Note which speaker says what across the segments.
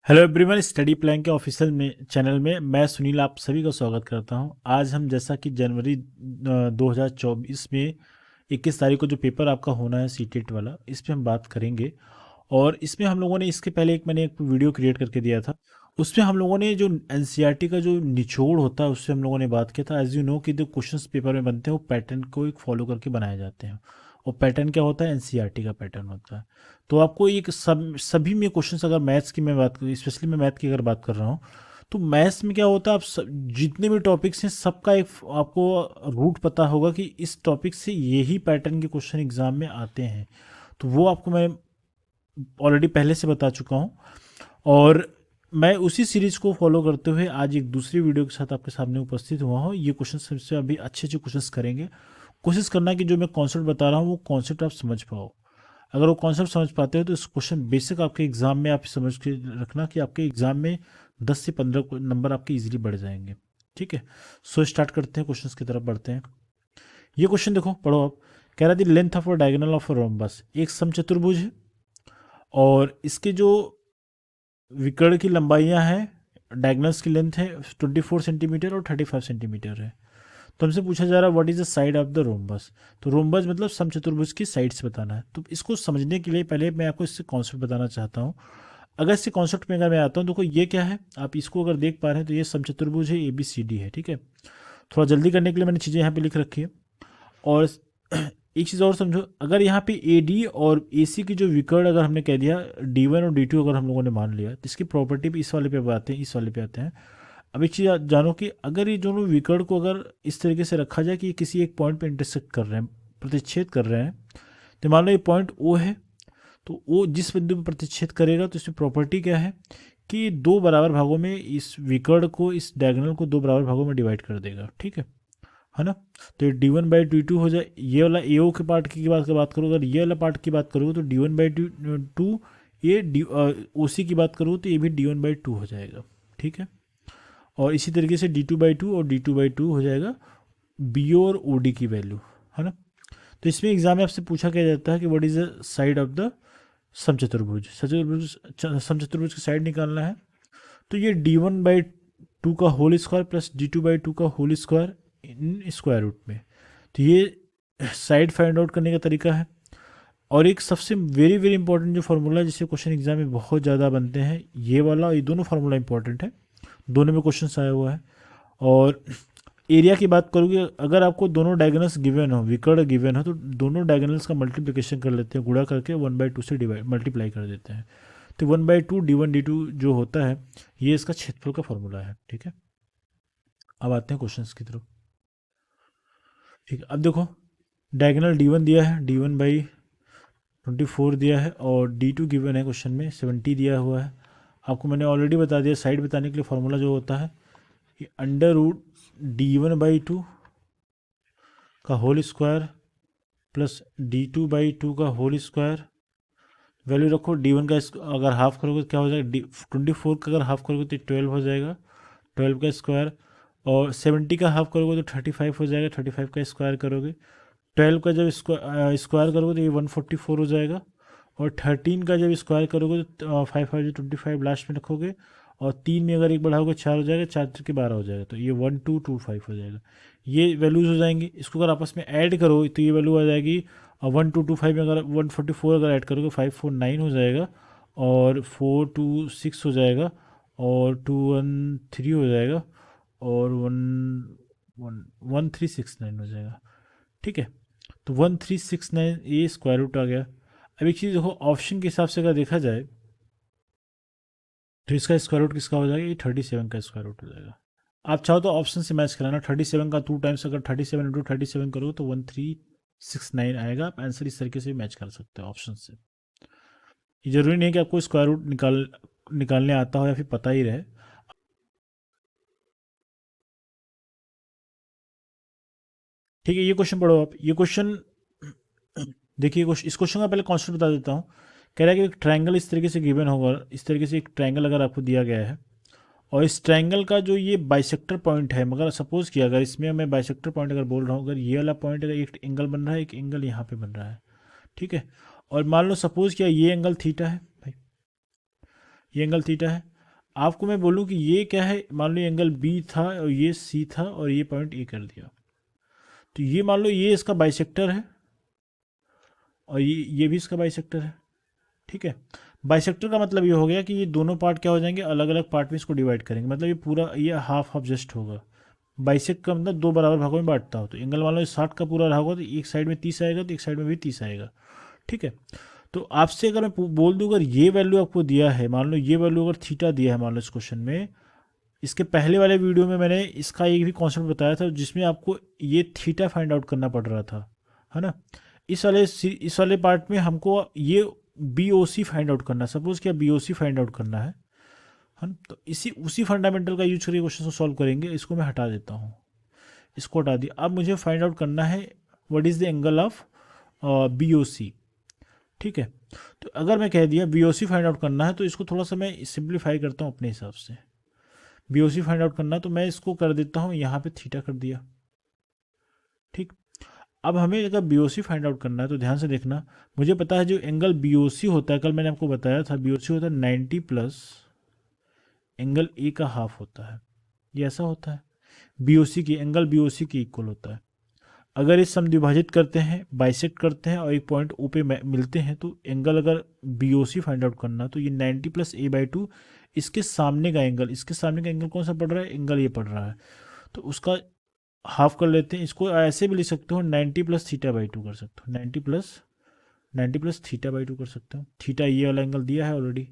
Speaker 1: Hello everyone, study plan के official में channel में मैं सुनील आप सभी का स्वागत करता हूं। आज हम जैसा कि जनवरी 2024 में 21 तारीख को जो पेपर आपका होना है सीटेट वाला, इस पे हम बात करेंगे। और इसमें हम लोगों ने इसके पहले मैंने एक वीडियो क्रिएट करके दिया था। उसमें हम लोगों ने जो एनसीईआरटी का जो निचोड़ होता है उससे हम लोगों ने बात किया था। एज यू नो कि जो क्वेश्चंस पेपर में बनते हैं वो पैटर्न को एक फॉलो करके बनाए जाते हैं। और पैटर्न क्या होता है? एनसीईआरटी का पैटर्न होता है। तो आपको एक सभी में क्वेश्चंस, अगर मैथ्स की मैं बात करूँ, स्पेशली मैं मैथ की अगर बात कर रहा हूँ, तो मैथ्स में क्या होता है, जितने भी टॉपिक्स हैं सबका एक आपको रूट पता होगा कि इस टॉपिक से यही पैटर्न के क्वेश्चन एग्जाम में आते हैं। तो वो आपको मैं ऑलरेडी पहले से बता चुका हूँ। और मैं उसी सीरीज को फॉलो करते हुए आज एक दूसरी वीडियो के साथ आपके सामने उपस्थित हुआ हूँ। ये क्वेश्चन सबसे अभी अच्छे अच्छे क्वेश्चंस करेंगे। कोशिश करना कि जो मैं कॉन्सेप्ट बता रहा हूँ वो कॉन्सेप्ट आप समझ पाओ। अगर वो कॉन्सेप्ट समझ पाते हो तो इस क्वेश्चन बेसिक आपके एग्जाम में आप समझ के रखना कि आपके एग्जाम में 10 से 15 नंबर आपके इजीली बढ़ जाएंगे। ठीक है, सो स्टार्ट करते हैं, क्वेश्चंस की तरफ बढ़ते हैं। ये क्वेश्चन देखो, पढ़ो आप। कह रहा थी length of a diagonal of a rhombus, एक समचतुर्भुज है और इसके जो विकर्ण की लंबाइयां हैं, डायगोनल्स की लेंथ है 24 सेंटीमीटर और 35 सेंटीमीटर है। तो हमसे पूछा जा रहा है what is the side of the rhombus. तो रोम्बस मतलब समचतुर्भुज की साइड्स बताना है। तो इसको समझने के लिए पहले मैं आपको इससे कॉन्सेप्ट बताना चाहता हूँ। अगर इससे कॉन्सेप्ट में अगर मैं आता हूँ, देखो ये क्या है, आप इसको अगर देख पा रहे हैं तो ये समचतुर्भुज है, ए बी सी डी है। ठीक है, थोड़ा जल्दी करने के लिए मैंने चीज़ें यहाँ पे लिख रखी है। और एक चीज़ और समझो, अगर यहाँ पे ए डी और ए सी की जो विकर्ण अगर हमने कह दिया डी वन और डी टू अगर हम लोगों ने मान लिया, तो इसकी प्रॉपर्टी भी इस वाले पे आते हैं, इस वाले पे आते हैं। अब एक चीज़ जानो कि अगर ये दोनों विकर्ण को अगर इस तरीके से रखा जाए कि ये किसी एक पॉइंट पे इंटरसेक्ट कर रहे हैं, प्रतिच्छेद कर रहे हैं, तो मान लो ये पॉइंट ओ है। तो वो जिस बिंदु पे प्रतिच्छेद करेगा तो इसमें प्रॉपर्टी क्या है कि दो बराबर भागों में इस विकर्ण को, इस डायगोनल को दो बराबर भागों में डिवाइड कर देगा। ठीक है ना। तो ये D one by D two हो जाए, ये वाला ए ओ के पार्ट की बात करो, अगर ये वाला पार्ट की बात करोगे तो डी वन बाई टू, ये डी ओ सी की बात करूँ तो ये भी डी वन बाई टू हो जाएगा। ठीक है, और इसी तरीके से डी टू बाई टू और डी टू बाई टू हो जाएगा बी और ओ डी की वैल्यू, है ना। तो इसमें एग्जाम में आपसे पूछा क्या जाता है कि what is the side of the समचतुर्भुज। समचतुर्भुज की साइड निकालना है। तो ये डी वन बाई टू का whole square plus D two by two का whole square in square root में। तो ये साइड फाइंड आउट करने का तरीका है। और एक सबसे वेरी वेरी इंपॉर्टेंट जो फार्मूला है जिससे क्वेश्चन एग्जाम में बहुत ज़्यादा बनते हैं, ये वाला और ये दोनों फार्मूला इंपॉर्टेंट है, दोनों में क्वेश्चन आया हुआ है। और एरिया की बात करोगे, अगर आपको दोनों डायगोनल्स गिवन हो, विकर्ण गिवन हो, तो दोनों डायगोनल्स का मल्टीप्लिकेशन कर लेते हैं, गुणा करके 1/2 से डिवाइड मल्टीप्लाई कर देते हैं। तो 1/2 D1 D2 जो होता है, ये इसका क्षेत्रफल का फॉर्मूला है। ठीक है, अब आते हैं क्वेश्चंस की तरफ। ठीक है, अब देखो, डायगोनल D1 दिया है, D1/24 दिया है, और D2 गिवन है क्वेश्चन में 70 दिया हुआ है। आपको मैंने ऑलरेडी बता दिया, साइड बताने के लिए फॉर्मूला जो होता है कि अंडर रूट D1/2 का होल स्क्वायर प्लस D2/2 का होल स्क्वायर। वैल्यू रखो, D1 का अगर हाफ करोगे तो क्या हो जाएगा, 24 का अगर हाफ करोगे तो 12 हो जाएगा, 12 का स्क्वायर। और 70 का हाफ करोगे तो 35 हो जाएगा, 35 का स्क्वायर करोगे। 12 का जब स्क्वायर करोगे तो ये 144 हो जाएगा। और 13 का जब स्क्वायर करोगे तो 5 5 25 लास्ट में रखोगे। और 3 में अगर एक बढ़ाओगे 4 हो जाएगा, 4 3 के 12 हो जाएगा, तो ये 1225 हो जाएगा। ये वैल्यूज़ हो जाएंगी। इसको अगर आपस में ऐड करो तो ये वैल्यू आ जाएगी। और 1225 में अगर 144 अगर ऐड करोगे 549 हो जाएगा, और 426 हो जाएगा, और 213 हो जाएगा, और 1369 हो जाएगा। ठीक है, तो 1369 ये स्क्वायर रूट आ गया। अब एक चीज़ देखो, ऑप्शन के हिसाब से अगर देखा जाए तो इसका स्क्वायर रूट किसका हो जाएगा, ये 37 का स्क्वायर रूट हो जाएगा। आप चाहो तो ऑप्शन से मैच कराना, 37 का 2 टाइम्स अगर 37 × 37 करोगे तो 1369 आएगा। आप आंसर इस तरीके से मैच कर सकते हो ऑप्शन से। ये जरूरी नहीं है कि आपको स्क्वायर रूट निकालने आता हो या फिर पता ही रहे। ठीक है, ये क्वेश्चन पढ़ो आप। ये क्वेश्चन देखिए, इस क्वेश्चन का पहले कॉन्सेप्ट बता देता हूँ। कह रहा है कि एक ट्रायंगल इस तरीके से गिवन होगा, इस तरीके से एक ट्रायंगल अगर आपको दिया गया है, और इस ट्रायंगल का जो ये बाइसेक्टर पॉइंट है, मगर सपोज किया अगर इसमें मैं बाइसेक्टर पॉइंट अगर बोल रहा हूँ, अगर ये वाला पॉइंट अगर एक एंगल बन रहा है, एक एंगल यहाँ पे बन रहा है। ठीक है, और मान लो सपोज किया ये एंगल थीटा है भाई, ये एंगल थीटा है। आपको मैं बोलूँ कि ये क्या है, मान लो ये एंगल बी था और ये सी था और ये पॉइंट ए कर दिया, तो ये मान लो ये इसका बाइसेक्टर है और ये भी इसका बाइसेक्टर है। ठीक है, बाइसेक्टर का मतलब ये हो गया कि ये दोनों पार्ट क्या हो जाएंगे, अलग अलग पार्ट में इसको डिवाइड करेंगे, मतलब ये पूरा ये हाफ हाफ जस्ट होगा। बाइसेक्ट का मतलब दो बराबर भागों में बांटता हो, तो एंगल मान लो 60 का पूरा रहा होगा तो एक साइड में 30 आएगा तो एक साइड में भी 30 आएगा। ठीक है, तो आपसे अगर मैं बोल दूं, अगर ये वैल्यू आपको दिया है, मान लो ये वैल्यू अगर थीटा दिया है मान लो इस क्वेश्चन में, इसके पहले वाले वीडियो में मैंने इसका एक भी कॉन्सेप्ट बताया था जिसमें आपको ये थीटा फाइंड आउट करना पड़ रहा था, है ना। इस वाले पार्ट में हमको ये B O C find out करना है, सपोज क्या B O C find out करना है ना। तो इसी उसी फंडामेंटल का यूज करके क्वेश्चन को सॉल्व करेंगे। इसको मैं हटा देता हूँ, इसको हटा दिया। अब मुझे फाइंड आउट करना है what is the angle of B O C. ठीक है, तो अगर मैं कह दिया B O C find out करना है तो इसको थोड़ा सा मैं सिंप्लीफाई करता हूँ अपने हिसाब से। B O C find out करना है तो मैं इसको कर देता हूँ यहाँ पे थीटा कर दिया। ठीक, अब हमें अगर B O C find out करना है तो ध्यान से देखना, मुझे पता है जो एंगल बी ओ सी होता है, कल मैंने आपको बताया था बी ओ सी होता है 90 प्लस एंगल ए का हाफ होता है। ये ऐसा होता है, बी ओ सी की एंगल बी ओ सी की इक्वल होता है। अगर इस सम विभाजित करते हैं, बाइसेक्ट करते हैं और एक पॉइंट ओ पे मिलते हैं, तो एंगल अगर B O C find out करना तो ये 90 प्लस ए बाई टू, इसके सामने का एंगल, इसके सामने का एंगल कौन सा पड़ रहा है, एंगल ये पड़ रहा है, तो उसका हाफ कर लेते हैं। इसको ऐसे भी लिख सकते हो 90 प्लस थीटा बाई टू कर सकते हो, 90 प्लस थीटा बाई टू कर सकते हो। थीटा ये वाला एंगल दिया है ऑलरेडी,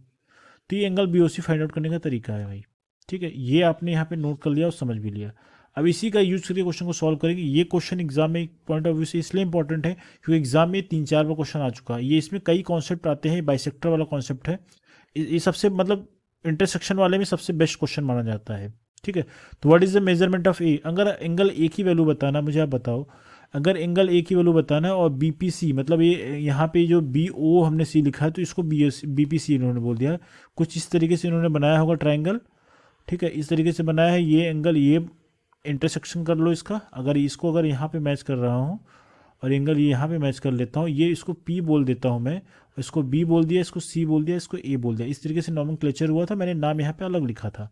Speaker 1: तो ये angle B O C find out करने का तरीका है भाई। ठीक है, ये आपने यहाँ पे नोट कर लिया और समझ भी लिया। अब इसी का यूज करके क्वेश्चन को सॉल्व करेंगे। ये क्वेश्चन एग्जाम में एक पॉइंट ऑफ व्यू से इसलिए इंपॉर्टेंट है क्योंकि एग्जाम में 3-4 बार क्वेश्चन आ चुका है। ये इसमें कई कॉन्सेप्ट आते हैं, बाइसेक्टर वाला कॉन्सेप्ट है, ये सबसे मतलब इंटरसेक्शन वाले में सबसे बेस्ट क्वेश्चन माना जाता है। ठीक है, तो what is the measurement of A, अगर एंगल ए की वैल्यू बताना, मुझे आप बताओ, अगर एंगल ए की वैल्यू बताना है और बी पी सी, मतलब ये यहाँ पे जो बी ओ हमने सी लिखा है तो इसको बी पी सी इन्होंने बोल दिया। कुछ इस तरीके से इन्होंने बनाया होगा ट्राइंगल। ठीक है, इस तरीके से बनाया है, ये एंगल ये इंटरसेक्शन कर लो इसका, अगर इसको अगर यहाँ पे मैच कर रहा हूँ और एंगल ये यहाँ पे मैच कर लेता हूँ, ये इसको P बोल देता हूँ मैं, इसको B बोल दिया, इसको C बोल दिया, इसको A बोल दिया। इस तरीके से नॉमेनक्लेचर हुआ था, मैंने नाम यहाँ पे अलग लिखा था।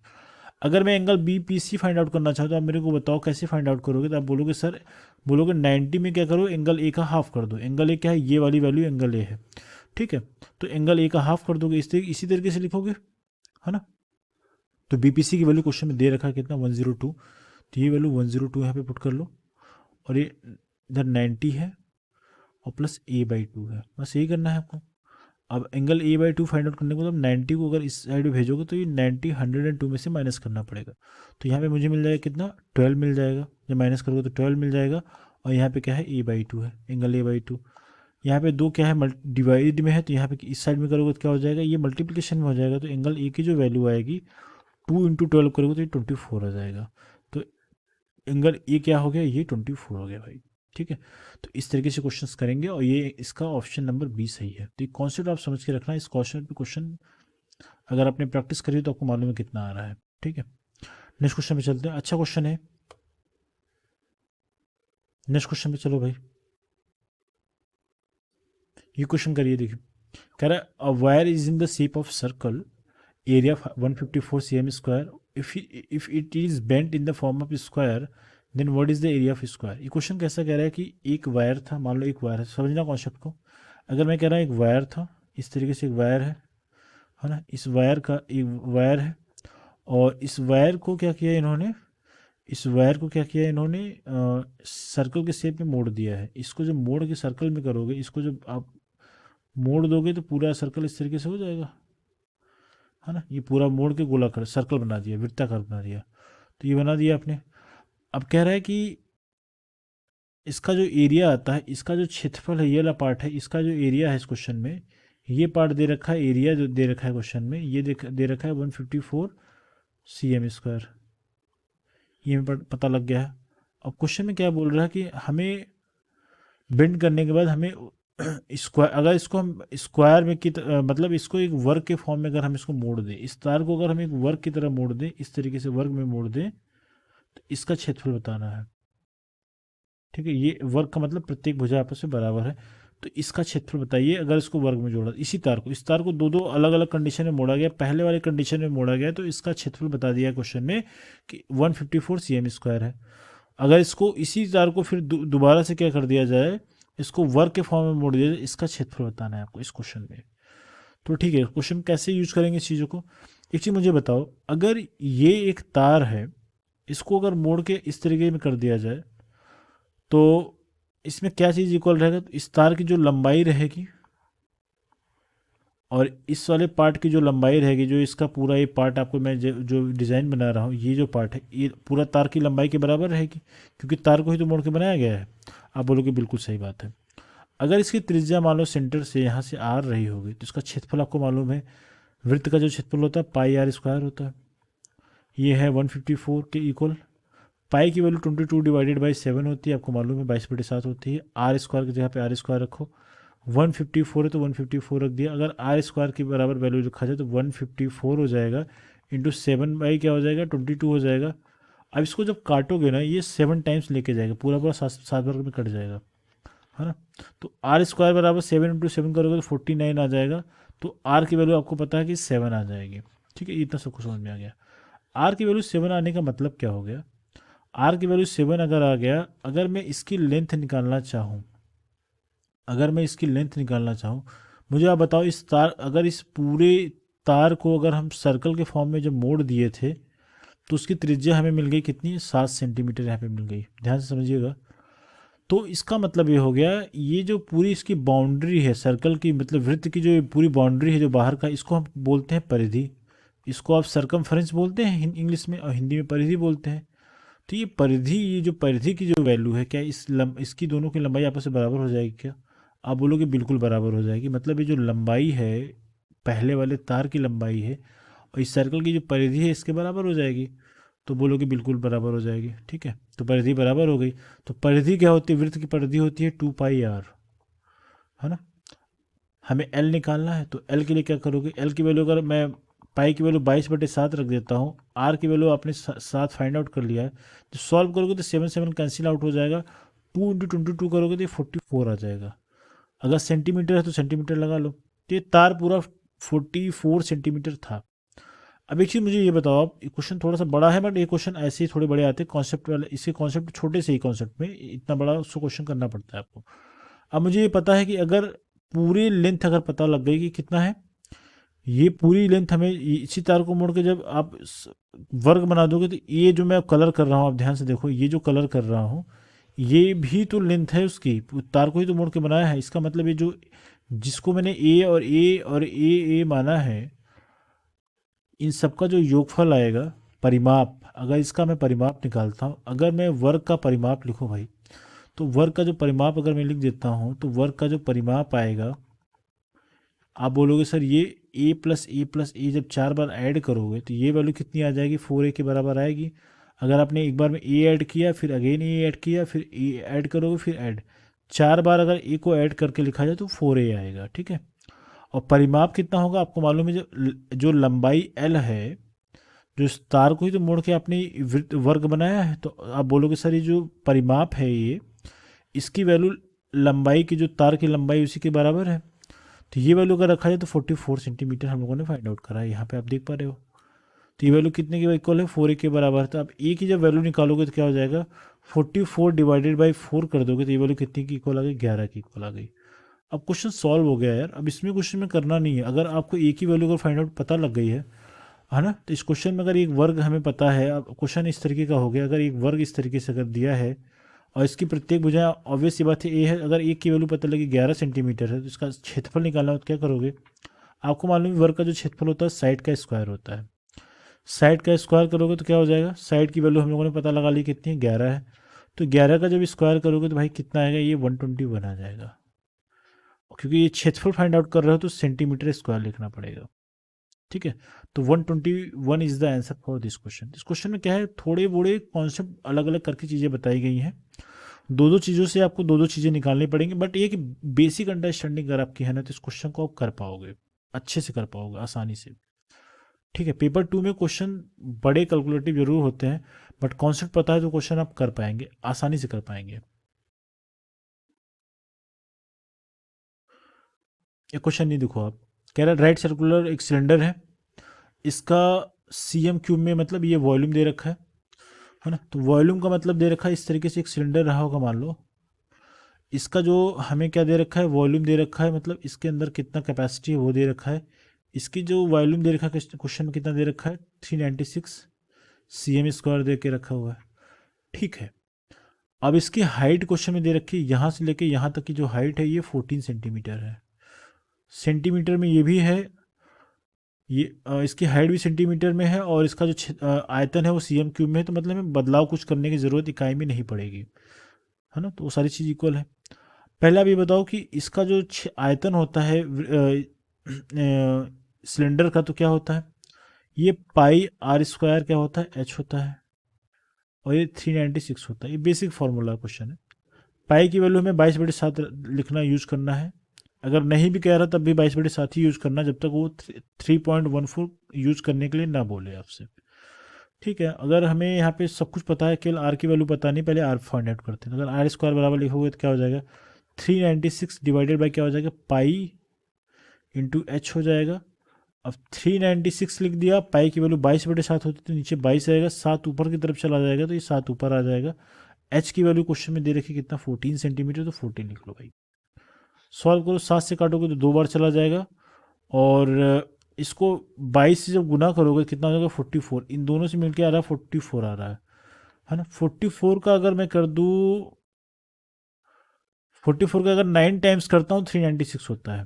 Speaker 1: अगर मैं angle B P C find out करना चाहूँ तो आप मेरे को बताओ कैसे फाइंड आउट करोगे। तो आप बोलोगे सर, बोलोगे 90 में क्या करो, एंगल ए का हाफ कर दो। एंगल ए क्या है, ये वाली वैल्यू एंगल ए है। ठीक है, तो एंगल ए का हाफ कर दोगे, इसी तरीके से लिखोगे, है ना। तो बी पी सी की वैल्यू क्वेश्चन में दे रखा है कितना, 102, तो ये वैल्यू 102 यहाँ पे पुट कर लो, और ये इधर 90 है और प्लस ए बाई टू है, बस यही करना है आपको। अब angle A by two find out करने को, मतलब 90 को अगर इस साइड में भेजोगे तो ये 90 102 में से माइनस करना पड़ेगा, तो यहाँ पे मुझे मिल जाएगा कितना, 12 मिल जाएगा। जब माइनस करोगे तो 12 मिल जाएगा, और यहाँ पे क्या है, ए बाई टू है, एंगल ए बाई टू। यहाँ पे दो क्या है, डिवाइड में है, तो यहाँ पे इस साइड में करोगे तो क्या हो जाएगा, ये मल्टीप्लिकेशन में हो जाएगा, तो एंगल ए की जो वैल्यू आएगी 2 × 12 करोगे तो ये 24 आ जाएगा। तो एंगल ये क्या हो गया, ये 24 हो गया भाई। ठीक है, तो इस तरीके से क्वेश्चंस करेंगे, और ये इसका ऑप्शन नंबर बी सही है। तो ये कॉन्सेप्ट आप समझ के रखना, इस क्वेश्चन पे क्वेश्चन अगर आपने प्रैक्टिस करी तो आपको मालूम है कितना आ रहा है। ठीक है, नेक्स्ट क्वेश्चन पे चलते हैं। अच्छा क्वेश्चन है, नेक्स्ट क्वेश्चन पे चलो भाई। ये क्वेश्चन करिए, देखिए कह रहा है a wire is in the shape of circle, area 154 cm square, if it is bent in the form of square, then what is the area of square. ये क्वेश्चन कैसा कह रहा है कि एक वायर था, मान लो एक वायर है, समझना कॉन्सेप्ट को। अगर मैं कह रहा हूँ एक वायर था, इस तरीके से एक वायर है ना, इस वायर का एक वायर है, और इस वायर को क्या किया इन्होंने, इस वायर को क्या किया इन्होंने, सर्कल के शेप में मोड़ दिया है। इसको जब मोड़ के सर्कल में करोगे, इसको जब आप मोड़ दोगे तो पूरा सर्कल इस तरीके से हो जाएगा, है ना। ये पूरा मोड़ के गोलाकार सर्कल बना दिया, वृत्ताकार बना दिया, तो ये बना दिया आपने। अब कह रहा है कि इसका जो एरिया आता है, इसका जो क्षेत्रफल है, ये वाला पार्ट है, इसका जो एरिया है इस क्वेश्चन में, ये पार्ट दे रखा है, एरिया जो दे रखा है क्वेश्चन में, ये दे रखा है 154 cm स्क्वायर। ये हमें पता लग गया है। अब क्वेश्चन में क्या बोल रहा है कि हमें बेंड करने के बाद हमें स्क्वायर, अगर इसको हम स्क्वायर में मतलब इसको एक वर्ग के फॉर्म में अगर हम इसको मोड़ दें, इस तार को अगर हम एक वर्ग की तरह मोड़ दें, इस तरीके से वर्ग में मोड़ दें, तो इसका क्षेत्रफल बताना है। ठीक है, ये वर्ग का मतलब प्रत्येक भुजा आपस में बराबर है, तो इसका क्षेत्रफल बताइए अगर इसको वर्ग में जोड़ा, इसी तार को, इस तार को दो दो अलग अलग कंडीशन में मोड़ा गया, पहले वाले कंडीशन में मोड़ा गया तो इसका क्षेत्रफल बता दिया क्वेश्चन में कि 154 cm² है। अगर इसको इसी तार को फिर दोबारा से क्या कर दिया जाए, इसको वर्ग के फॉर्म में मोड़ दिया जाए, इसका क्षेत्रफल बताना है आपको इस क्वेश्चन में। तो ठीक है, क्वेश्चन कैसे यूज करेंगे इस चीज़ों को। एक चीज़ मुझे बताओ, अगर ये एक तार है, इसको अगर मोड़ के इस तरीके में कर दिया जाए तो इसमें क्या चीज़ इक्वल रहेगा, तो इस तार की जो लंबाई रहेगी और इस वाले पार्ट की जो लंबाई रहेगी, जो इसका पूरा ये पार्ट आपको मैं जो डिज़ाइन बना रहा हूँ, ये जो पार्ट है ये पूरा तार की लंबाई के बराबर रहेगी, क्योंकि तार को ही तो मोड़ के बनाया गया है। आप बोलोगे बिल्कुल सही बात है। अगर इसकी त्रिज्या मान लो सेंटर से यहाँ से आर रही होगी तो इसका क्षेत्रफल आपको मालूम है, वृत्त का जो क्षेत्रफल होता है πr² होता है। ये है 154 के इक्वल। पाई की वैल्यू 22 डिवाइडेड बाई 7 होती है, आपको मालूम है 22/7 होती है। r² की जगह पे r² रखो, 154 है तो 154 रख दिया। अगर r² की बराबर वैल्यू रखा जाए तो 154 हो जाएगा इंटू 7 बाई क्या हो जाएगा 22 हो जाएगा। अब इसको जब काटोगे ना, ये 7 टाइम्स लेके जाएगा, पूरा पूरा 7 वर्ग में कट जाएगा, है ना। तो r² बराबर 7 इंटू 7 करोगे तो 49 आ जाएगा। तो r की वैल्यू आपको पता है कि 7 आ जाएगी। ठीक है, इतना सबको समझ में आ गया। r की वैल्यू 7 आने का मतलब क्या हो गया, r की वैल्यू 7 अगर आ गया, अगर मैं इसकी लेंथ निकालना चाहूँ, मुझे आप बताओ, इस तार, अगर इस पूरे तार को अगर हम सर्कल के फॉर्म में जब मोड़ दिए थे तो उसकी त्रिज्या हमें मिल गई कितनी, 7 सेंटीमीटर यहाँ पे मिल गई। ध्यान से समझिएगा। तो इसका मतलब ये हो गया, ये जो पूरी इसकी बाउंड्री है सर्कल की, मतलब वृत्त की जो पूरी बाउंड्री है जो बाहर का, इसको हम बोलते हैं परिधि। इसको आप सरकमफ्रेंस बोलते हैं इंग्लिश में, और हिंदी में परिधि बोलते हैं। तो ये परिधि, ये जो परिधि की जो वैल्यू है, क्या इसकी दोनों की लंबाई आपस में बराबर हो जाएगी क्या? आप बोलोगे बिल्कुल बराबर हो जाएगी। मतलब ये जो लंबाई है, पहले वाले तार की लंबाई है, और इस सर्कल की जो परिधि है इसके बराबर हो जाएगी। तो बोलोगे बिल्कुल बराबर हो जाएगी। ठीक है, तो परिधि बराबर हो गई। तो परिधि क्या होती है, वृत्त की परिधि होती है 2πr, है ना। हमें एल निकालना है, तो एल के लिए क्या करोगे, एल की वैल्यू अगर मैं पाई की वैल्यू 22/7 रख देता हूँ, आर की वैल्यू आपने 7 फाइंड आउट कर लिया है, तो सॉल्व करोगे तो 7 कैंसिल आउट हो जाएगा, 2 इंटू 22 करोगे तो 44 आ जाएगा। अगर सेंटीमीटर है तो सेंटीमीटर लगा लो। तो ये तार पूरा 44 सेंटीमीटर था। अब एक चीज़ मुझे ये बताओ, आप क्वेश्चन थोड़ा सा बड़ा है, बट ये क्वेश्चन ऐसे ही थोड़े बड़े आते हैं कॉन्सेप्ट वाले, इसके कॉन्सेप्ट छोटे से ही कॉन्सेप्ट में इतना बड़ा उसको क्वेश्चन करना पड़ता है आपको। अब मुझे ये पता है कि अगर पूरी लेंथ अगर पता लग गई कि कितना है, ये पूरी लेंथ हमें इसी तार को मोड़ के जब आप वर्ग बना दोगे, तो ये जो मैं कलर कर रहा हूँ, आप ध्यान से देखो, ये जो कलर कर रहा हूँ ये भी तो लेंथ है उसकी, तार को ही तो मोड़ के बनाया है। इसका मतलब ये जो जिसको मैंने ए और ए और ए माना है, इन सबका जो योगफल आएगा, परिमाप, अगर इसका मैं परिमाप निकालता हूँ, अगर मैं वर्ग का परिमाप लिखूँ भाई, तो वर्ग का जो परिमाप अगर मैं लिख देता हूँ, तो वर्ग का जो परिमाप आएगा, आप बोलोगे सर ये a+a+a जब 4 बार ऐड करोगे तो ये वैल्यू कितनी आ जाएगी, 4a के बराबर आएगी। अगर आपने एक बार में a ऐड किया, फिर अगेन a ऐड किया, फिर a ऐड करोगे, फिर ऐड, 4 बार अगर a को ऐड करके लिखा जाए तो 4a आएगा। ठीक है, और परिमाप कितना होगा आपको मालूम है, जो लंबाई l है, जो इस तार को ही तो मोड़ के आपने वर्ग बनाया है, तो आप बोलोगे सर ये जो परिमाप है ये, इसकी वैल्यू लंबाई की, जो तार की लंबाई उसी के बराबर है। तो ये वैल्यू अगर रखा जाए तो 44 सेंटीमीटर हम लोगों ने फाइंड आउट करा है, यहाँ पे आप देख पा रहे हो। तो ये वैल्यू कितने के इक्वल है, 4a के बराबर। तो आप a की जब वैल्यू निकालोगे तो क्या हो जाएगा, 44 डिवाइडेड बाई 4 कर दोगे तो ये वैल्यू कितनी की इक्वल आ गई, 11 की इक्वल आ गई। अब क्वेश्चन सॉल्व हो गया यार। अब इसमें क्वेश्चन में करना नहीं है, अगर आपको a की वैल्यू अगर फाइंड आउट पता लग गई है ना। तो इस क्वेश्चन में अगर एक वर्ग हमें पता है, अब क्वेश्चन इस तरीके का हो गया, अगर एक वर्ग इस तरीके से अगर दिया है और इसकी प्रत्येक भुजा, ऑब्वियस सी बात है ए है, अगर एक की वैल्यू पता लगी 11 सेंटीमीटर है तो इसका क्षेत्रफल निकालना हो तो क्या करोगे, आपको मालूम है वर्ग का जो क्षेत्रफल होता है साइड का स्क्वायर होता है। साइड का स्क्वायर करोगे तो क्या हो जाएगा, साइड की वैल्यू हम लोगों ने पता लगा ली कितनी है, 11 है। तो 11 का जब स्क्वायर करोगे तो भाई कितना आएगा, ये 121 आ जाएगा। क्योंकि ये क्षेत्रफल फाइंड आउट कर रहे हो तो सेंटीमीटर स्क्वायर लिखना पड़ेगा। ठीक है, तो 121 is the answer for this question. इस क्वेश्चन में क्या है, थोड़े बड़े कॉन्सेप्ट अलग अलग करके चीज़ें बताई गई हैं। दो दो चीज़ों से आपको दो दो चीज़ें निकालनी पड़ेंगी, बट ये कि बेसिक अंडरस्टैंडिंग अगर आपकी है ना तो इस क्वेश्चन को आप कर पाओगे, अच्छे से कर पाओगे, आसानी से। ठीक है, पेपर 2 में क्वेश्चन बड़े कैलकुलेटिव जरूर होते हैं, बट कॉन्सेप्ट पता है तो क्वेश्चन आप कर पाएंगे, आसानी से कर पाएंगे। ये क्वेश्चन नहीं देखो आप, कह रहा है राइट सर्कुलर एक सिलेंडर है, इसका सीएम क्यूब में मतलब ये वॉल्यूम दे रखा है ना। तो वॉल्यूम का मतलब दे रखा है इस तरीके से एक सिलेंडर रहा होगा मान लो, इसका जो हमें क्या दे रखा है वॉल्यूम दे रखा है, मतलब इसके अंदर कितना कैपेसिटी है वो दे रखा है। इसकी जो वॉल्यूम दे रखा है क्वेश्चन में कितना दे रखा है 396 सीएम स्क्वायर दे के रखा हुआ है। ठीक है, अब इसकी हाइट क्वेश्चन में दे रखी है, यहाँ से लेके यहाँ तक की जो हाइट है ये 14 सेंटीमीटर है। सेंटीमीटर में ये भी है, ये इसकी हाइट भी सेंटीमीटर में है, और इसका जो आयतन है वो सीएम क्यूब में है। तो मतलब हमें बदलाव कुछ करने की ज़रूरत इकाई में नहीं पड़ेगी, है ना। तो वो सारी चीज़ इक्वल है। पहले आप ये बताओ कि इसका जो आयतन होता है सिलेंडर का, तो क्या होता है ये पाई आर स्क्वायर क्या होता है एच होता है, और ये 396 होता है। ये बेसिक फार्मूला क्वेश्चन है। पाई की वैल्यू हमें 22/7 लिखना यूज करना है। अगर नहीं भी कह रहा तब भी 22/7 ही यूज करना, जब तक वो 3.14 यूज करने के लिए ना बोले आपसे। ठीक है, अगर हमें यहाँ पे सब कुछ पता है, केवल आर की वैल्यू पता नहीं, पहले आर फाइंड आउट करते हैं। अगर आर स्क्वायर बराबर लिखोगे तो क्या हो जाएगा 396 डिवाइडेड बाई क्या हो जाएगा पाई इंटू एच हो जाएगा। अब 396 लिख दिया, पाई की वैल्यू 22/7 होती है तो नीचे 22 आएगा, 7 ऊपर की तरफ चला जाएगा तो ये 7 ऊपर आ जाएगा। एच की वैल्यू क्वेश्चन में दे रखी कितना 14 सेंटीमीटर, तो 14 लिख लो भाई। सॉल्व करो, 7 से काटोगे तो 2 बार चला जाएगा, और इसको 22 से जब गुना करोगे कितना हो जाएगा 44। इन दोनों से मिलकर आ रहा है 44 आ रहा है ना। 44 का अगर मैं कर दूँ, 44 का अगर 9 टाइम्स करता हूँ 396 होता है।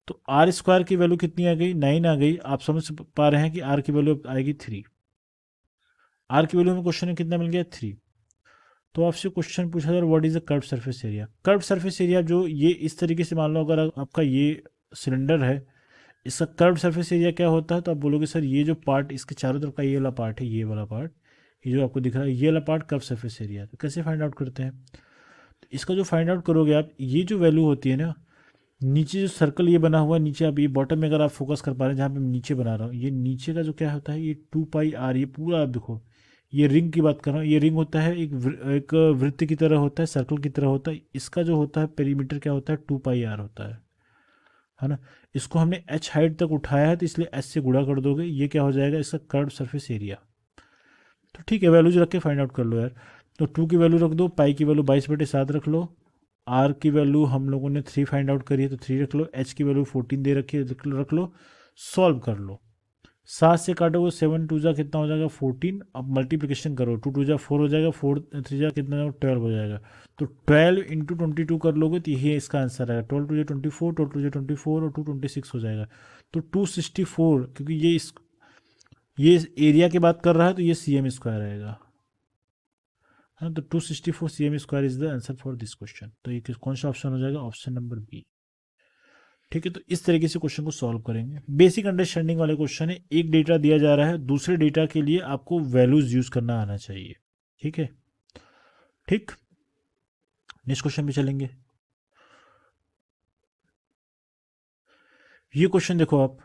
Speaker 1: तो आर स्क्वायर की वैल्यू कितनी आ गई 9 आ गई। आप समझ पा रहे हैं कि आर की वैल्यू आएगी 3। आर की वैल्यू में क्वेश्चन में कितना मिल गया 3। तो आपसे क्वेश्चन पूछा जाए what is the curve surface area. Curve surface area जो ये इस तरीके से मान लो, अगर आपका ये सिलेंडर है, इसका कर्व सरफेस एरिया क्या होता है, तो आप बोलोगे सर ये जो पार्ट इसके चारों तरफ का ये वाला पार्ट है, ये वाला पार्ट, ये जो आपको दिख रहा है ये वाला पार्ट कर्व सरफेस एरिया है। तो कैसे फाइंड आउट करते हैं, तो इसका जो फाइंड आउट करोगे आप, ये जो वैल्यू होती है ना, नीचे जो सर्कल ये बना हुआ है, नीचे आप ये बॉटम में अगर आप फोकस कर पा रहे हैं जहाँ पे मैं नीचे बना रहा हूँ, ये नीचे का जो क्या होता है ये 2 पाई आर, ये पूरा आप देखो, ये रिंग की बात कर रहा हूँ। ये रिंग होता है एक वृत्त की तरह होता है, सर्कल की तरह होता है। इसका जो होता है पेरीमीटर क्या होता है 2 पाई आर होता है ना। इसको हमने एच हाइट तक उठाया है तो इसलिए एच से गुणा कर दोगे, ये क्या हो जाएगा इसका कर्व सरफेस एरिया। तो ठीक है, वैल्यूज रख के फाइंड आउट कर लो यार। तो 2 की वैल्यू रख दो, पाई की वैल्यू 22/7 रख लो, आर की वैल्यू हम लोगों ने 3 फाइंड आउट करी है तो 3 रख लो, एच की वैल्यू 14 दे रखी है रख लो, सॉल्व कर लो। 7 से काटोगे 7 टू जा कितना हो जाएगा 14। अब मल्टीप्लिकेशन करो, 2 टू जा 4 हो जाएगा, 4 3 जा कितना 12 हो जाएगा। तो 12 इंटू 22 कर लोगे तो यही इसका आंसर आएगा। 12 टू जा 24, 12 टू जा 24 और 2 26 हो जाएगा। तो 264, क्योंकि ये एरिया की बात कर रहा है तो ये सीएम स्क्वायर आएगा, हाँ। तो 264 CM square is the answer for this question. तो ये कौन सा ऑप्शन हो जाएगा, ऑप्शन नंबर बी। ठीक है, तो इस तरीके से क्वेश्चन को सॉल्व करेंगे। बेसिक अंडरस्टैंडिंग वाले क्वेश्चन है, एक डेटा दिया जा रहा है, दूसरे डेटा के लिए आपको वैल्यूज यूज करना आना चाहिए। ठीक है, ठीक, नेक्स्ट क्वेश्चन पे चलेंगे। ये क्वेश्चन देखो आप,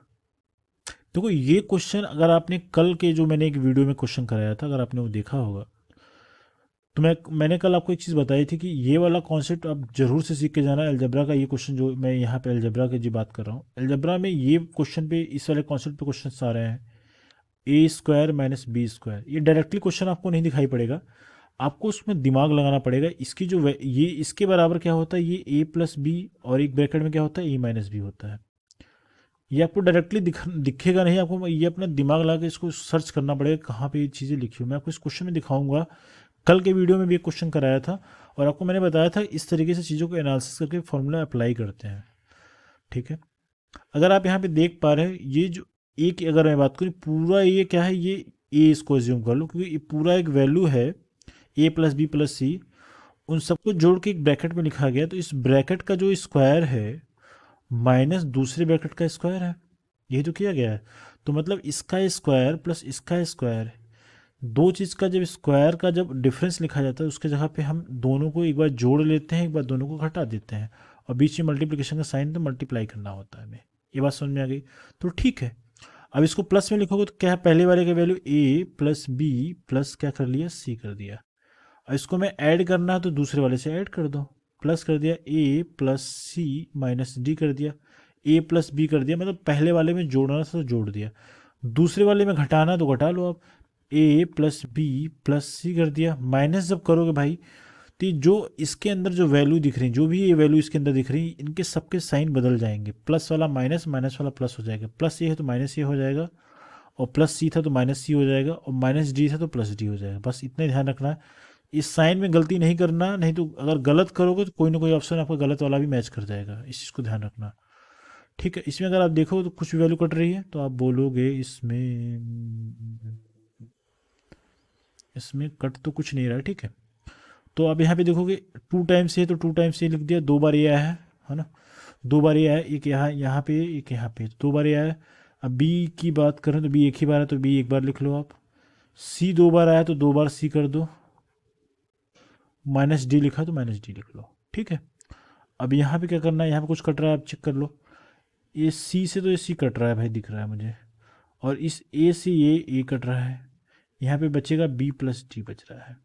Speaker 1: देखो ये क्वेश्चन अगर आपने कल के जो मैंने एक वीडियो में क्वेश्चन कराया था, अगर आपने वो देखा होगा, तो मैंने कल आपको एक चीज़ बताई थी कि ये वाला कॉन्सेप्ट आप जरूर से सीख के जाना। अलजबरा का ये क्वेश्चन जो मैं यहाँ पे अलजबरा की जी बात कर रहा हूँ, अलजबरा में ये क्वेश्चन पे इस वाले कॉन्सेप्ट पे क्वेश्चन आ रहे हैं, ए स्क्वायर माइनस बी स्क्वायर। ये डायरेक्टली क्वेश्चन आपको नहीं दिखाई पड़ेगा, आपको उसमें दिमाग लगाना पड़ेगा। इसकी जो ये इसके बराबर क्या होता है, ये ए प्लस बी, और एक ब्रैकेट में क्या होता है ए माइनस बी होता है। ये आपको डायरेक्टली दिखेगा नहीं, आपको ये अपना दिमाग लगा के इसको सर्च करना पड़ेगा कहाँ पे ये चीज़ें लिखी हुई। मैं आपको इस क्वेश्चन में दिखाऊंगा, कल के वीडियो में भी एक क्वेश्चन कराया था और आपको मैंने बताया था इस तरीके से चीज़ों को एनालिसिस करके फॉर्मूला अप्लाई करते हैं। ठीक है, अगर आप यहाँ पे देख पा रहे हैं, ये जो एक अगर मैं बात करूँ पूरा ये क्या है, ये ए इसको एज्यूम कर लो, क्योंकि ये पूरा एक वैल्यू है ए प्लस बी प्लस सी, उन सबको जोड़ के एक ब्रैकेट में लिखा गया। तो इस ब्रैकेट का जो स्क्वायर है माइनस दूसरे ब्रैकेट का स्क्वायर है, यही तो किया गया है। तो मतलब इसका स्क्वायर प्लस इसका स्क्वायर, दो चीज़ का जब स्क्वायर का जब डिफरेंस लिखा जाता है उसके जगह पे हम दोनों को एक बार जोड़ लेते हैं, एक बार दोनों को घटा देते हैं, और बीच में मल्टीप्लिकेशन का साइन तो मल्टीप्लाई करना होता है हमें। ये बात समझ में आ गई, तो ठीक है। अब इसको प्लस में लिखोगे तो क्या है, पहले वाले का वैल्यू ए प्लस बी प्लस क्या कर लिया सी कर दिया। और इसको मैं ऐड करना है तो दूसरे वाले से ऐड कर दो, प्लस कर दिया ए प्लस सी माइनस डी कर दिया, ए प्लस बी कर दिया, मतलब पहले वाले में जोड़ना था तो जोड़ दिया, दूसरे वाले में घटाना तो घटा लो आप, ए प्लस बी प्लस सी कर दिया, माइनस जब करोगे भाई तो ये जो इसके अंदर जो वैल्यू दिख रही है, जो भी ये वैल्यू इसके अंदर दिख रही है, इनके सबके साइन बदल जाएंगे, प्लस वाला माइनस, माइनस वाला प्लस हो जाएगा, प्लस ये है तो माइनस ये हो जाएगा, और प्लस सी था तो माइनस सी हो जाएगा, और माइनस डी था तो प्लस डी हो जाएगा। बस इतना ही ध्यान रखना है, इस साइन में गलती नहीं करना, नहीं तो अगर गलत करोगे तो कोई ना कोई ऑप्शन आपका गलत वाला भी मैच कर जाएगा, इस चीज़ को ध्यान रखना। ठीक है, इसमें अगर आप देखो तो कुछ भी वैल्यू कट रही है तो आप बोलोगे इसमें कट तो कुछ नहीं रहा है। ठीक है, तो अब यहाँ पे देखोगे टू टाइम्स है तो टू टाइम्स ये लिख दिया, दो बार ये आया है ना, दो बार ये आया, एक यहाँ यहाँ पे एक यहाँ पे, दो बार ये आया। अब बी की बात करें तो बी एक ही बार है तो बी एक बार लिख लो आप, सी दो बार आया तो दो बार सी कर दो, माइनस डी लिखा तो माइनस डी लिख लो। ठीक है, अब यहाँ पे क्या करना है, यहाँ पे कुछ कट रहा है आप चेक कर लो, ये सी से तो ये सी कट रहा है भाई, दिख रहा है मुझे, और इस ए से ये ए कट रहा है, यहाँ पे बचेगा बी प्लस डी बच रहा है।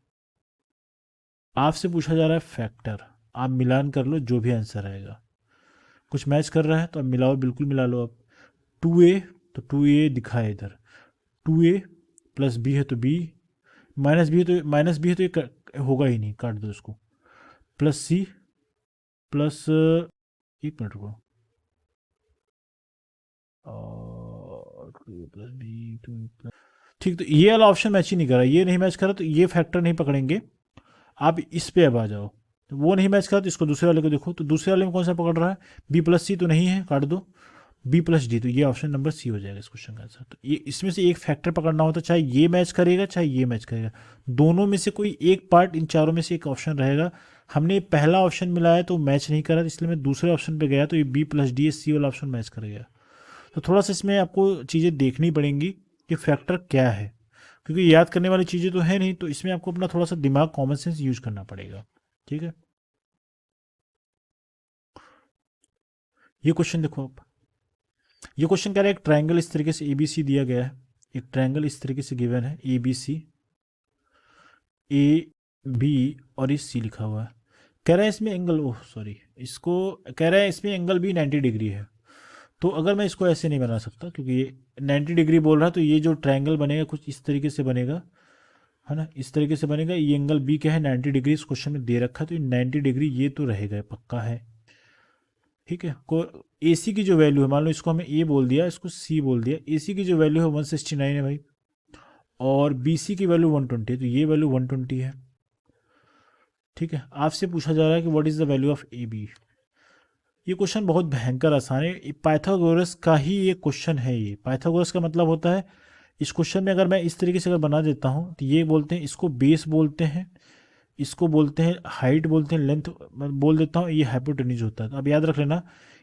Speaker 1: आपसे पूछा जा रहा है फैक्टर, आप मिलान कर लो जो भी आंसर आएगा, कुछ मैच कर रहा है तो आप मिलाओ, बिल्कुल मिला लो आप। टू ए तो टू ए दिखा है इधर, टू ए प्लस बी है तो बी, माइनस बी है तो माइनस बी है तो ये होगा ही नहीं, काट दो इसको, प्लस सी प्लस, एक मिनट रुको, two plus B two plus, ठीक, तो ये वाला ऑप्शन मैच ही नहीं करा, ये नहीं मैच करा तो ये फैक्टर नहीं पकड़ेंगे। आप इस पे अब आ जाओ, तो वो नहीं मैच करा तो इसको दूसरे वाले को देखो, तो दूसरे वाले में कौन सा पकड़ रहा है, बी प्लस सी तो नहीं है, काट दो, बी प्लस डी, तो ये ऑप्शन नंबर सी हो जाएगा इस क्वेश्चन का आंसर। तो ये इसमें से एक फैक्टर पकड़ना होता है, चाहे ये मैच करेगा चाहे ये मैच करेगा, दोनों में से कोई एक पार्ट इन चारों में से एक ऑप्शन रहेगा। हमने पहला ऑप्शन मिलाया तो मैच नहीं करा, इसलिए मैं दूसरे ऑप्शन पे गया तो ये बी प्लस डी सी वाला ऑप्शन मैच कर गया। तो थोड़ा सा इसमें आपको चीज़ें देखनी पड़ेंगी कि फैक्टर क्या है, क्योंकि याद करने वाली चीज़ें तो है नहीं, तो इसमें आपको अपना थोड़ा सा दिमाग, कॉमन सेंस यूज करना पड़ेगा। ठीक है, ये क्वेश्चन देखो आप, ये क्वेश्चन कह रहा है एक ट्रायंगल इस तरीके से ए बी सी दिया गया है, एक ट्रायंगल इस तरीके से गिवन है A B C, A B और इस सी लिखा हुआ है, कह रहा है इसमें एंगल, ओह सॉरी, इसको कह रहा है इसमें एंगल भी 90 डिग्री है। तो अगर मैं इसको ऐसे नहीं बना सकता क्योंकि ये 90 डिग्री बोल रहा है, तो ये जो ट्रायंगल बनेगा कुछ इस तरीके से बनेगा, है ना, इस तरीके से बनेगा। ये एंगल बी क्या है, 90 डिग्री इस क्वेश्चन में दे रखा है, तो ये 90 डिग्री ये तो रहेगा, पक्का है। ठीक है, को ए सी की जो वैल्यू है, मान लो इसको हमें ए बोल दिया, इसको सी बोल दिया, ए सी की जो वैल्यू है 169 है भाई, और बी सी की वैल्यू 120 है, तो ये वैल्यू 120 है। ठीक है, आपसे पूछा जा रहा है कि what is the value of A B. ये क्वेश्चन बहुत भयंकर आसान है, पाइथागोरस का ही ये क्वेश्चन है। ये पाइथागोरस का मतलब होता है, इस क्वेश्चन में अगर मैं इस तरीके से अगर बना देता हूँ तो ये बोलते हैं, इसको बेस बोलते हैं, इसको बोलते हैं हाइट, बोलते हैं लेंथ, मैं बोल देता हूँ ये हाइपोटेन्यूज होता है। तो अब याद रख लेना,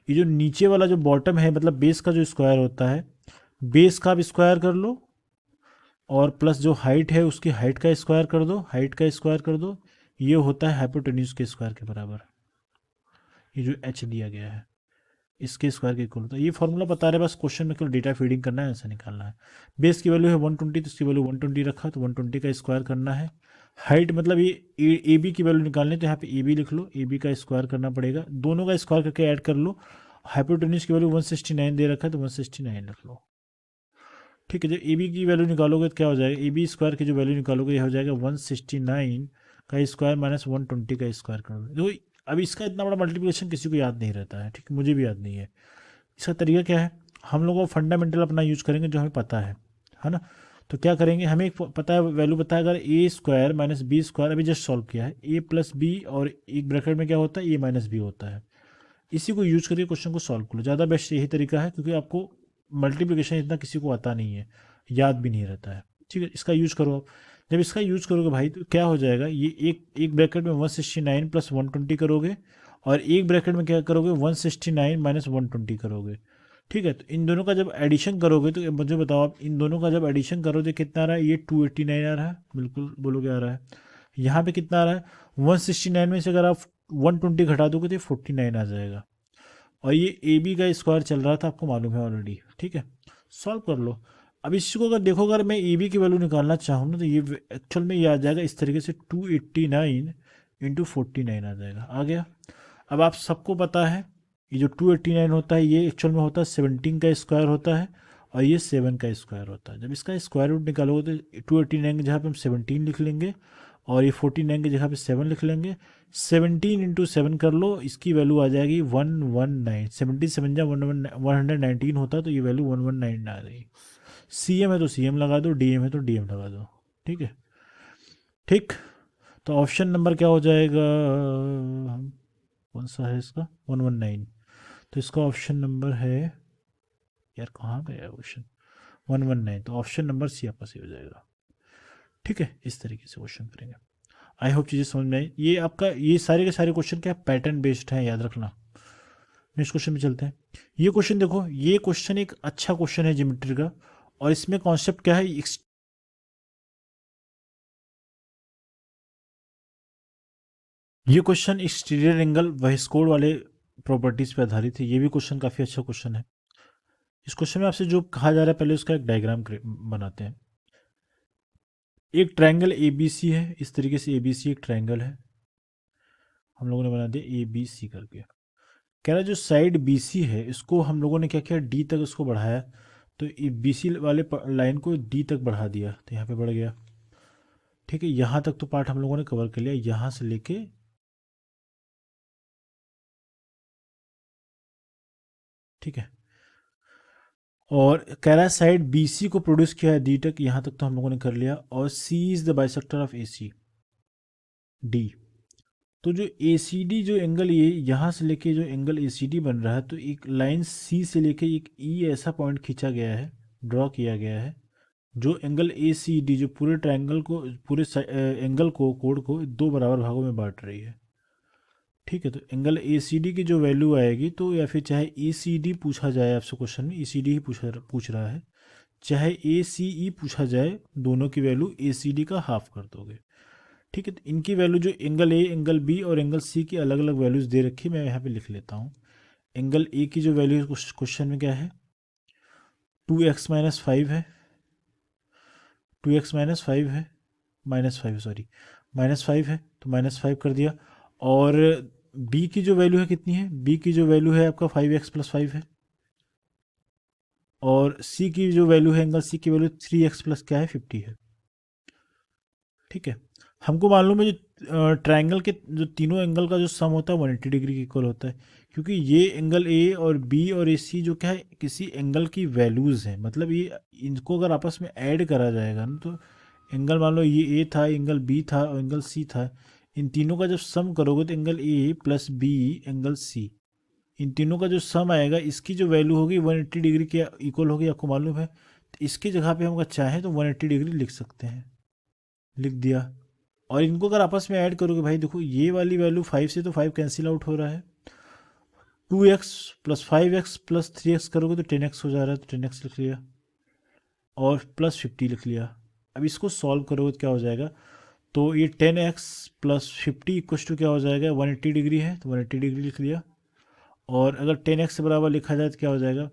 Speaker 1: ये जो नीचे वाला जो बॉटम है, मतलब बेस का जो स्क्वायर होता है, बेस का आप स्क्वायर कर लो, और प्लस जो हाइट है उसकी हाइट का स्क्वायर कर दो, हाइट का स्क्वायर कर दो, ये होता है हाइपोटेन्यूज के स्क्वायर के बराबर। ये जो एच दिया गया है इसके स्क्वायर के इक्वल होता है। ये फॉर्मूला बता रहे, बस क्वेश्चन में केवल डेटा फीडिंग करना है, ऐसा निकालना है। बेस की वैल्यू है 120, तो इसकी वैल्यू 120 रखा, तो 120 का स्क्वायर करना है। हाइट मतलब ये ए बी की वैल्यू निकालनी है, तो यहाँ पे ए बी लिख लो, ए बी का स्क्वायर करना पड़ेगा, दोनों का स्क्वायर करके ऐड कर लो। हाइपोटेन्यूज की वैल्यू 169 दे रखा है, तो 169 रख लो। ठीक है, जब ए बी की वैल्यू निकालोगे तो क्या हो जाएगा, ए बी स्क्वायर की जो वैल्यू निकालोगे यह हो जाएगा 169 का स्क्वायर माइनस 120 का स्क्वायर कर दो। देखो अब इसका इतना बड़ा मल्टीप्लिकेशन किसी को याद नहीं रहता है, ठीक है, मुझे भी याद नहीं है। इसका तरीका क्या है, हम लोगों को फंडामेंटल अपना यूज करेंगे जो हमें पता है ना। तो क्या करेंगे, हमें एक पता है वैल्यू पता है, अगर ए स्क्वायर माइनस बी स्क्वायर अभी जस्ट सॉल्व किया है, ए प्लस बी और एक ब्रैकेट में क्या होता है, ए माइनस बी होता है। इसी को यूज करके क्वेश्चन को सॉल्व करो, ज़्यादा बेस्ट यही तरीका है, क्योंकि आपको मल्टीप्लिकेशन इतना किसी को आता नहीं है, याद भी नहीं रहता है। ठीक है, इसका यूज करो आप। जब इसका यूज करोगे भाई तो क्या हो जाएगा, ये एक एक ब्रैकेट में 169 प्लस 120 करोगे, और एक ब्रैकेट में क्या करोगे 169 माइनस 120 करोगे। ठीक है, तो इन दोनों का जब एडिशन करोगे तो मुझे बताओ आप, इन दोनों का जब एडिशन करोगे कितना आ रहा है, ये 289 आ रहा है, बिल्कुल बोलोगे आ रहा है। यहाँ पे कितना आ रहा है, 169 में से अगर आप 120 घटा दोगे तो 49 आ जाएगा। और ये ए बी का स्क्वायर चल रहा था, आपको मालूम है ऑलरेडी। ठीक है, सॉल्व कर लो। अब इसको अगर देखो, अगर मैं ए बी की वैल्यू निकालना चाहूँ ना, तो ये एक्चुअल में ये आ जाएगा इस तरीके से 289 इंटू 49 आ जाएगा। आ गया। अब आप सबको पता है ये जो 289 होता है ये एक्चुअल में होता है 17 का स्क्वायर होता है और ये 7 का स्क्वायर होता है। जब इसका स्क्वायर रूट निकालोगे तो 289 की जगह पे हम 17 लिख लेंगे और ये 49 की जगह पे 7 लिख लेंगे। 17 इंटू 7 कर लो, इसकी वैल्यू आ जाएगी 119। 77 जा 119 होता है तो ये वैल्यू 119 आ गई। सी एम है तो सी एम लगा दो, डी एम है तो डी एम लगा दो। ठीक है, ठीक। तो ऑप्शन नंबर क्या हो जाएगा, कौन सा है इसका, 119। तो इसका ऑप्शन नंबर है, यार कहाँ गया क्वेश्चन, 119। तो ऑप्शन नंबर सी आपका सही हो जाएगा। ठीक है, इस तरीके से क्वेश्चन करेंगे। आई होप चीज़ें समझ में आई। ये आपका ये सारे के सारे क्वेश्चन क्या पैटर्न बेस्ड हैं, याद रखना। नेक्स्ट क्वेश्चन में चलते हैं। ये क्वेश्चन देखो, ये क्वेश्चन एक अच्छा क्वेश्चन है ज्योमेट्री का, और इसमें कॉन्सेप्ट क्या है, ये क्वेश्चन एक्सटीरियर एंगल वेस्कोड वाले प्रॉपर्टीज पे आधारित है। ये भी क्वेश्चन काफ़ी अच्छा क्वेश्चन है। इस क्वेश्चन में आपसे जो कहा जा रहा है, पहले उसका एक डायग्राम बनाते हैं। एक ट्रायंगल ए बी सी है, इस तरीके से ए बी सी एक ट्रायंगल है, हम लोगों ने बना दिया ए बी सी करके। कह रहा है जो साइड बी सी है इसको हम लोगों ने क्या किया, डी तक इसको बढ़ाया। तो बी सी वाले लाइन को डी तक बढ़ा दिया तो यहाँ पे बढ़ गया। ठीक है, यहाँ तक तो पार्ट हम लोगों ने कवर कर लिया, यहाँ से लेके, ठीक है। और कह रहा है साइड बी सी को प्रोड्यूस किया है डी तक, यहाँ तक तो हम लोगों ने कर लिया। और C is the bisector of A C D. तो जो ए सी डी जो एंगल ये यहाँ से लेके जो एंगल ए सी डी बन रहा है, तो एक लाइन सी से लेके एक ई ऐसा पॉइंट खींचा गया है, ड्रॉ किया गया है, जो एंगल ए सी डी जो पूरे ट्रायंगल को, पूरे एंगल को, कोड को दो बराबर भागों में बांट रही है। ठीक है, तो एंगल ए सी डी की जो वैल्यू आएगी, तो या फिर चाहे ए सी डी पूछा जाए आपसे क्वेश्चन में, ए सी डी ही पूछ रहा है, चाहे ए सी ई पूछा जाए, दोनों की वैल्यू ए सी डी का हाफ कर दोगे। ठीक है, तो इनकी वैल्यू जो एंगल ए, एंगल बी और एंगल सी की अलग अलग वैल्यूज़ दे रखी, मैं यहाँ पे लिख लेता हूँ। एंगल ए की जो वैल्यू क्वेश्चन में क्या है, 2x-5 है, 2x-5 है, -5 सॉरी, -5 है, तो -5 कर दिया। और बी की जो वैल्यू है कितनी है, बी की जो वैल्यू है आपका 5x+5 है। और सी की जो वैल्यू है, एंगल सी की वैल्यू 3x प्लस क्या है, 50 है। ठीक है, हमको मालूम है जो ट्रायंगल के जो तीनों एंगल का जो सम होता है 180 डिग्री के इक्वल होता है, क्योंकि ये एंगल ए और बी और ए सी जो क्या है किसी एंगल की वैल्यूज़ हैं। मतलब ये इनको अगर आपस में ऐड करा जाएगा ना, तो एंगल मान लो ये ए था, एंगल बी था और एंगल सी था, इन तीनों का जब सम करोगे तो angle A plus B angle C, इन तीनों का जो सम आएगा, इसकी जो वैल्यू होगी 180 डिग्री के इक्वल होगी, आपको मालूम है। तो इसकी जगह पे हम अगर चाहें तो 180 डिग्री लिख सकते हैं, लिख दिया। और इनको अगर आपस में ऐड करोगे, भाई देखो ये वाली वैल्यू 5 से तो 5 कैंसिल आउट हो रहा है, 2x plus 5x plus 3x करोगे तो 10x हो जा रहा है, तो 10x लिख लिया और प्लस 50 लिख लिया। अब इसको सॉल्व करोगे तो क्या हो जाएगा, तो ये 10x प्लस 50 इक्व टू क्या हो जाएगा, 180 डिग्री है तो 180 डिग्री लिख लिया। और अगर 10x से बराबर लिखा जाए तो क्या हो जाएगा,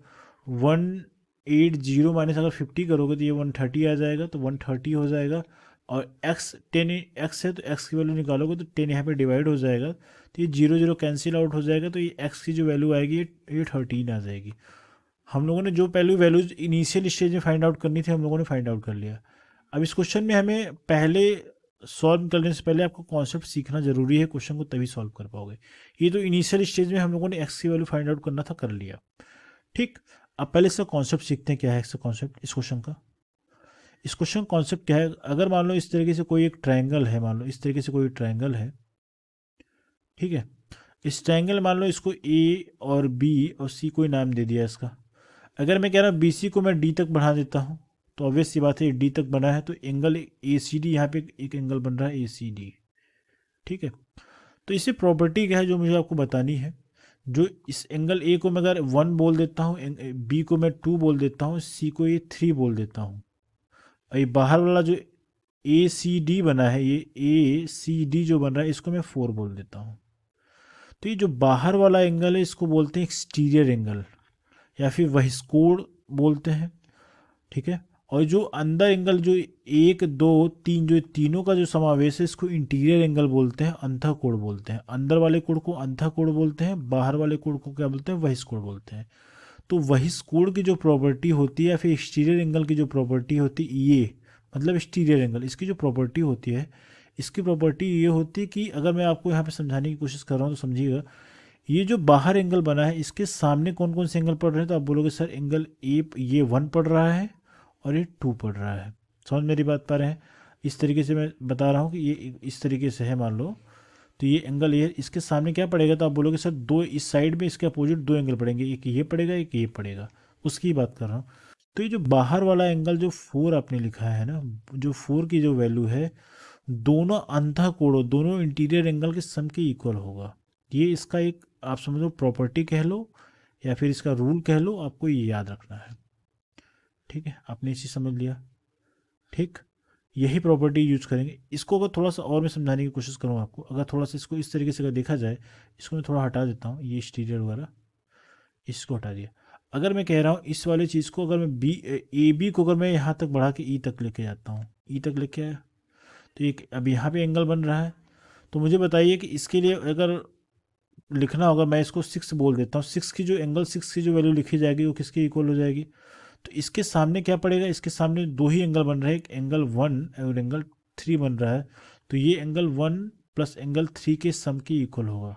Speaker 1: 180 माइनस अगर 50 करोगे तो ये 130 आ जाएगा, तो 130 हो जाएगा। और x 10x है तो x की वैल्यू निकालोगे तो 10 यहाँ पे डिवाइड हो जाएगा, तो ये 0 0 कैंसिल आउट हो जाएगा, तो ये x की जो वैल्यू आएगी ये 13 आ जाएगी। हम लोगों ने जो पहलू वैल्यूज इनिशियल स्टेज में फाइंड आउट करनी थी, हम लोगों ने फाइंड आउट कर लिया। अब इस क्वेश्चन में हमें पहले सॉल्व करने से पहले आपको कॉन्सेप्ट सीखना जरूरी है, क्वेश्चन को तभी सॉल्व कर पाओगे। ये तो इनिशियल स्टेज में हम लोगों ने एक्स की वैल्यू फाइंड आउट करना था, कर लिया। ठीक, अब पहले इसका कॉन्सेप्ट सीखते हैं, क्या है इसका कॉन्सेप्ट इस क्वेश्चन का। इस क्वेश्चन कॉन्सेप्ट क्या है, अगर मान लो इस तरीके से कोई एक ट्रायंगल है, मान लो इस तरीके से कोई ट्रायंगल है, ठीक है। इस ट्रायंगल मान लो इसको ए और बी और सी कोई नाम दे दिया इसका। अगर मैं कह रहा हूँ बी सी को मैं डी तक बढ़ा देता हूँ, तो ऑब्वियस सी बात है डी तक बना है तो एंगल ए सी डी, यहाँ पे एक एंगल बन रहा है ए सी डी। ठीक है, तो इसे प्रॉपर्टी क्या है जो मुझे आपको बतानी है, जो इस एंगल ए को मैं अगर 1 बोल देता हूँ, बी को मैं 2 बोल देता हूँ, सी को ये 3 बोल देता हूँ, और ये बाहर वाला जो ए सी डी बना है, ये ए सी डी जो बन रहा है, इसको मैं 4 बोल देता हूँ। तो ये जो बाहर वाला एंगल है इसको बोलते हैं एक्सटीरियर एंगल, या फिर वहिस्कोण बोलते हैं। ठीक है, और जो अंदर एंगल जो 1 2 3 जो तीनों का जो समावेश है इसको इंटीरियर एंगल बोलते हैं, अंतःकोण बोलते हैं। अंदर वाले कोण को अंतःकोण बोलते हैं, बाहर वाले कोण को क्या बोलते हैं, बहिष्कोण बोलते हैं। तो बहिष्कोण की जो प्रॉपर्टी होती है या फिर एक्सटीरियर एंगल की जो प्रॉपर्टी होती है, ये मतलब एक्सटीरियर एंगल, इसकी जो प्रॉपर्टी होती है, इसकी प्रॉपर्टी ये होती है कि अगर मैं आपको यहाँ पे समझाने की कोशिश कर रहा हूँ तो समझिएगा। ये जो बाहर एंगल बना है इसके सामने कौन कौन से एंगल पड़ रहे हैं, तो आप बोलोगे सर एंगल ए ये 1 पड़ रहा है और ये 2 पड़ रहा है। समझ मेरी बात पा रहे हैं? इस तरीके से मैं बता रहा हूँ कि ये इस तरीके से है, मान लो। तो ये एंगल ये इसके सामने क्या पड़ेगा, तो आप बोलोगे सर दो इस साइड में इसके अपोजिट दो एंगल पड़ेंगे, एक ये पड़ेगा एक ये पड़ेगा, उसकी बात कर रहा हूँ। तो ये जो बाहर वाला एंगल जो 4 आपने लिखा है ना, जो 4 की जो वैल्यू है, दोनों अंतःकोणों दोनों इंटीरियर एंगल के सम के इक्वल होगा। ये इसका एक आप समझो प्रॉपर्टी कह लो या फिर इसका रूल कह लो, आपको ये याद रखना है। ठीक है, आपने इसी समझ लिया। ठीक, यही प्रॉपर्टी यूज करेंगे। इसको अगर थोड़ा सा और मैं समझाने की कोशिश करूँ आपको, अगर थोड़ा सा इसको इस तरीके से अगर देखा जाए, इसको मैं थोड़ा हटा देता हूँ, ये स्टीरियर वगैरह इसको हटा दिया। अगर मैं कह रहा हूँ इस वाले चीज़ को, अगर मैं बी ए बी को अगर मैं यहाँ तक बढ़ा के ई तक लेके जाता हूँ, ई तक लेके आया, तो एक अब यहाँ पे एंगल बन रहा है। तो मुझे बताइए कि इसके लिए अगर लिखना होगा, मैं इसको 6 बोल देता हूँ। 6 की जो एंगल 6 की जो वैल्यू लिखी जाएगी वो किसके इक्वल हो जाएगी, तो इसके सामने क्या पड़ेगा, इसके सामने दो ही एंगल बन रहे हैं, एक एंगल 1 और एंगल 3 बन रहा है। तो ये एंगल 1 प्लस एंगल 3 के सम के इक्वल होगा।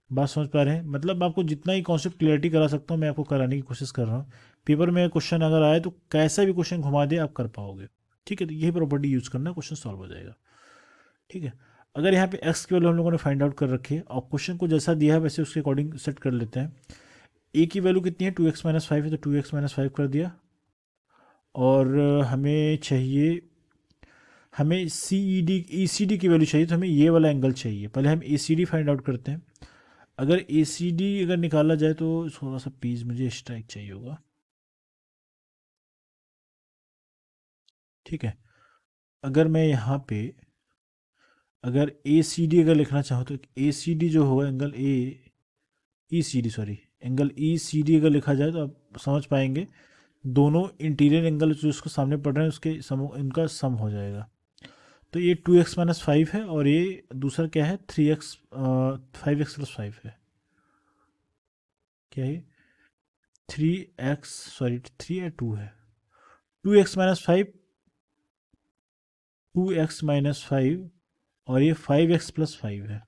Speaker 1: बात समझ पा रहे हैं? मतलब आपको जितना ही कॉन्सेप्ट क्लियरिटी करा सकता हूँ मैं आपको कराने की कोशिश कर रहा हूँ। पेपर में क्वेश्चन अगर आए तो कैसा भी क्वेश्चन घुमा दे आप कर पाओगे। ठीक है, तो यही प्रॉपर्टी यूज़ करना, क्वेश्चन सॉल्व हो जाएगा। ठीक है, अगर यहाँ पे एक्स की वैल्यू हम लोगों ने फाइंड आउट कर रखी है और क्वेश्चन को जैसा दिया है वैसे उसके अकॉर्डिंग सेट कर लेते हैं। ए की वैल्यू कितनी है, 2x-5 है, तो 2x-5 कर दिया। और हमें चाहिए, हमें C E D E C D की वैल्यू चाहिए, तो हमें ये वाला एंगल चाहिए। पहले हम A C D find out करते हैं। अगर ए सी डी अगर निकाला जाए तो थोड़ा सा पीस मुझे स्ट्राइक चाहिए होगा। ठीक है, अगर मैं यहाँ पे अगर ए सी डी अगर लिखना चाहूँ तो ए सी डी जो होगा angle A E C D sorry angle E C D अगर लिखा जाए तो आप समझ पाएंगे दोनों इंटीरियर एंगल जो उसको सामने पड़ रहे हैं उसके सम इनका सम हो जाएगा। तो ये 2x-5 है और ये दूसरा क्या है 3x 5x+5 है। क्या है 3x सॉरी 3 या 2 है, 2x-5 2x-5 और ये 5x+5 है।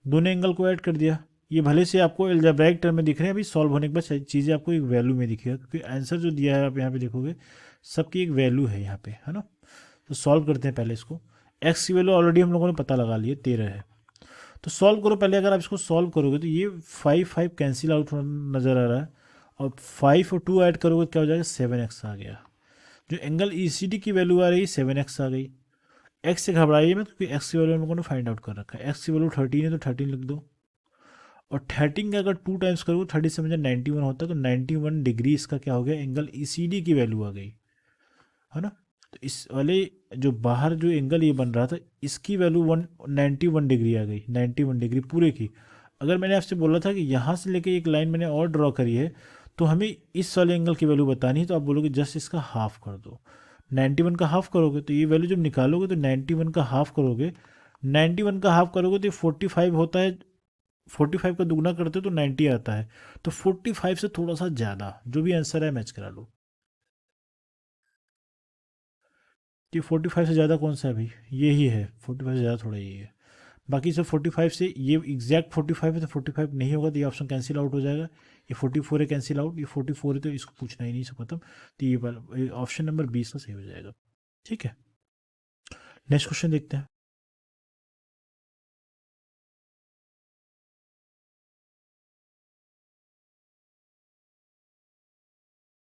Speaker 1: दोनों एंगल को ऐड कर दिया। ये भले से आपको अलजेब्राइक टर्म में दिख रहे हैं, अभी सॉल्व होने के बाद चीज़ें आपको एक वैल्यू में दिखेगा, क्योंकि आंसर जो दिया है आप यहाँ पे देखोगे सबकी एक वैल्यू है यहाँ पे, है ना। तो सॉल्व करते हैं पहले इसको। एक्स की वैल्यू ऑलरेडी हम लोगों ने पता लगा ली है, 13 है। तो सॉल्व करो पहले। अगर आप इसको सॉल्व करोगे तो ये 5 कैंसिल आउट नज़र आ रहा है, और 5 और 2 ऐड करोगे तो क्या हो जाएगा 7x आ गया। जो एंगल ई सी डी की वैल्यू आ रही है 7x आ गई। एक्स से घबराइए मत, क्योंकि एक्स की वैल्यू हम लोगों ने फाइंड आउट कर रखा है। एक्स की वैल्यू 13 है तो 13 लिख दो, और 13 का अगर 2 टाइम्स करोगे 30 से मुझे 91 होता है, तो 91 डिग्री इसका क्या हो गया, एंगल ई सी डी की वैल्यू आ गई, है ना। तो इस वाले जो बाहर जो एंगल ये बन रहा था इसकी वैल्यू 91 डिग्री आ गई, 91 डिग्री पूरे की। अगर मैंने आपसे बोला था कि यहाँ से लेके एक लाइन मैंने और ड्रॉ करी है तो हमें इस वाले एंगल की वैल्यू बतानी है, तो आप बोलोगे जस्ट इसका हाफ कर दो। 91 का हाफ करोगे तो ये वैल्यू जब निकालोगे तो 91 का हाफ करोगे, 91 का हाफ करोगे तो ये 45 होता है। 45 का दुगना करते हो तो 90 आता है। तो 45 से थोड़ा सा ज़्यादा जो भी आंसर है मैच करा लो। कि 45 से ज़्यादा कौन सा है भाई, ये ही है। 45 से ज़्यादा थोड़ा यही है। बाकी सब 45 से ये एग्जैक्ट 45 है तो 45 नहीं होगा, तो ये ऑप्शन कैंसिल आउट हो जाएगा। ये 44 है कैंसिल आउट, ये 44 है तो इसको पूछना ही नहीं सब खत्म। तो ये ऑप्शन नंबर 20 का सही हो जाएगा। ठीक है, नेक्स्ट क्वेश्चन देखते हैं।